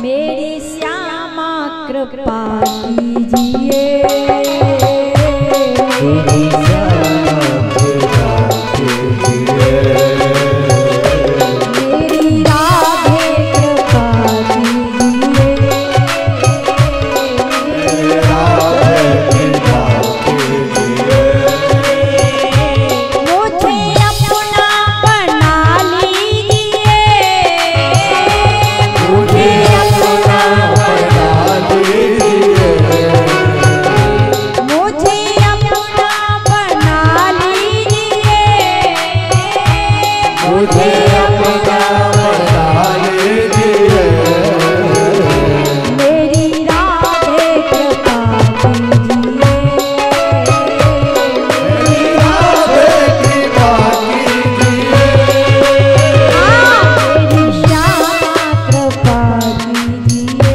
मेरी श्यामा कृपा कीजिए, मेरी श्यामा कृपा कीजिए, मेरी राधे कृपा कीजिए, मेरी राधे कृपा कीजिए, मुझे अपना बना लीजिए, मुझे अपना बना लीजिए, मुझे अपना बना लीजिए, मुझे अपना बना लीजिए, मेरी राधे कृपा कीजिए, मेरी राधे कृपा कीजिए, मेरी श्यामा कृपा कीजिए,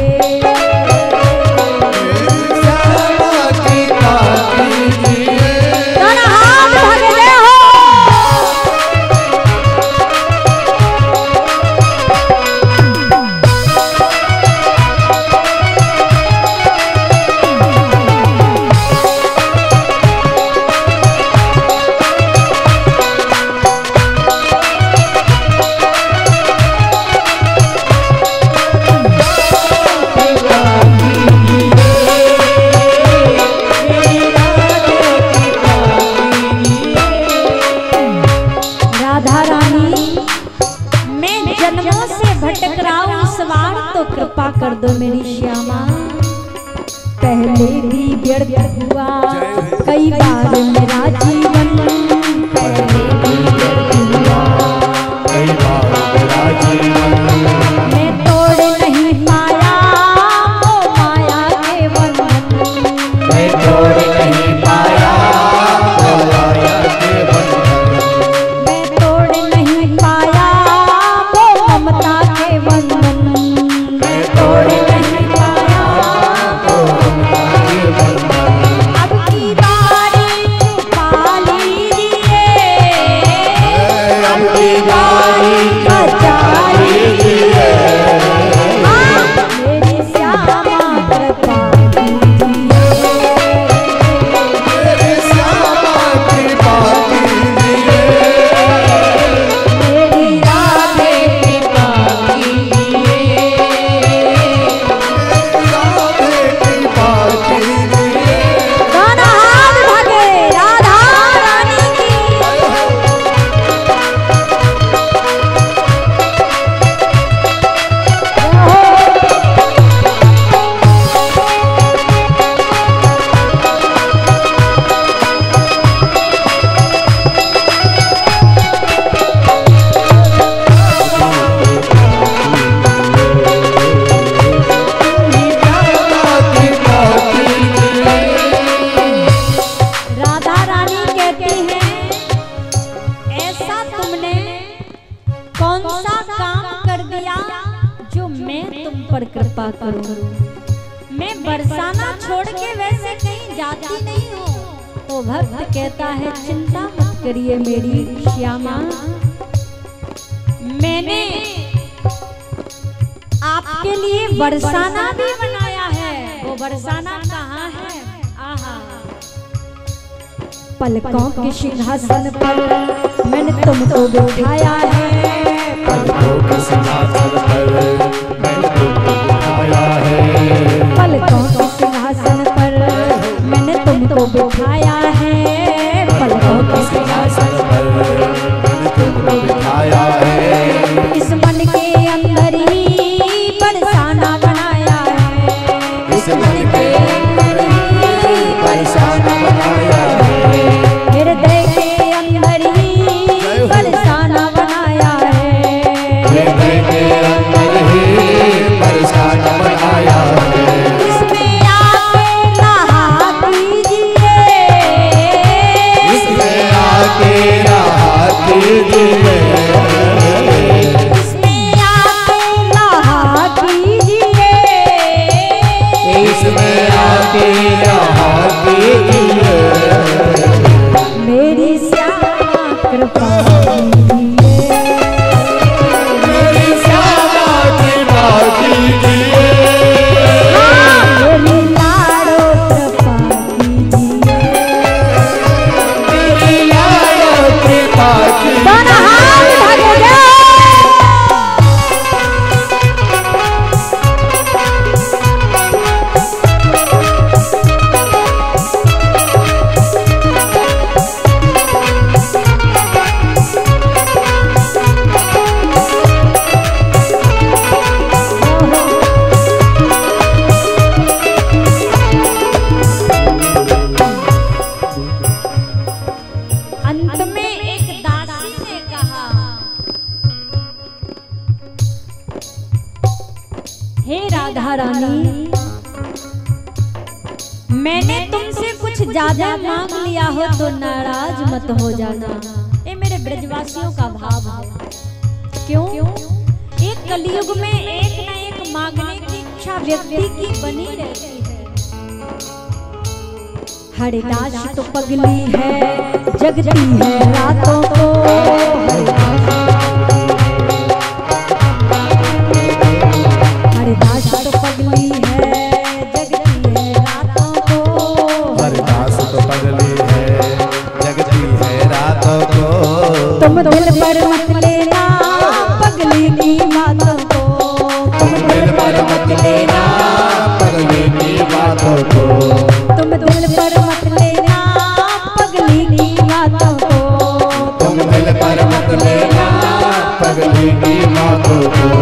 मेरी श्यामा कृपा कीजिए। दोनों हाथ भगते हो। राधा रानी, मैं जन्मों से भटक रहा हूँ, इस बार तो कृपा कर दो मेरी श्यामा। पहले भी व्यर्थ हुआ कई बार मेरा जीवन, पहले भी व्यर्थ हुआ कई बार मेरा जीवन, मैं तोड़ नहीं पाया वो माया के बंधन, मैं तोड़ नहीं पाया वो माया के बंधन, मैं तोड़ नहीं पाया वो ममता के बंधन, मैं तोड़ नहीं पाया वो ममता के बंधन। अब की बारी छुपा लीजिए, अब की बारी बचा लीजिए, मेरी श्यामा कृपा कीजिए, मेरी श्यामा कृपा कीजिए, मेरी राधे कृपा कीजिए, मेरी राधे कृपा कीजिए। दोनों हाथ भागे राधा रानी की। राधा रानी कहती हैं, ऐसा तुमने कौन सा काम कर दिया जो मैं तुम पर कृपा करूं? मैं बरसाना छोड़ के वैसे कहीं जाती नहीं हूँ। तो भक्त कहता है, चिंता मत करिए मेरी श्यामा, मैंने आपके लिए बरसाना भी बनाया है। वो बरसाना कहाँ है? आहा, पलकों के सिंहासन पर मैंने तुमको बिठाया है, पलकों के सिंहासन पर मैंने तुमको बिठाया है, पलकों के सिंहासन पर मैंने तुमको बिठाया है, पलकों के सिंहासन पर मैंने तुमको बिठाया है, इस मन के अंदर ही बरसाना बनाया है, इस मन के अंदर ही बरसाना बनाया है, हृदय के अंदर ही बरसाना बनाया है, हृदय के अंदर ही हे राधा रानी, मैंने तुमसे कुछ ज्यादा मांग लिया हो तो नाराज मत हो जाना। ये मेरे ब्रजवासियों का भाव है। क्यों? एक कलयुग में एक न एक मांगने की इच्छा व्यक्ति की बनी रहती है। हरिदास तो पगली है, जगती है रातों को। हरिदास तो पगली है, जगती है रातों को। हरिदास तो पगली है, जगती है रातों को। तुम दिल पर मत लेना पगली की बातों को। तुम दिल पर मत लेना पगली की बातों को। तुम दिल पर मत लेना पगली की बातों को। तुम दिल पर मत लेना पगली की बातों को।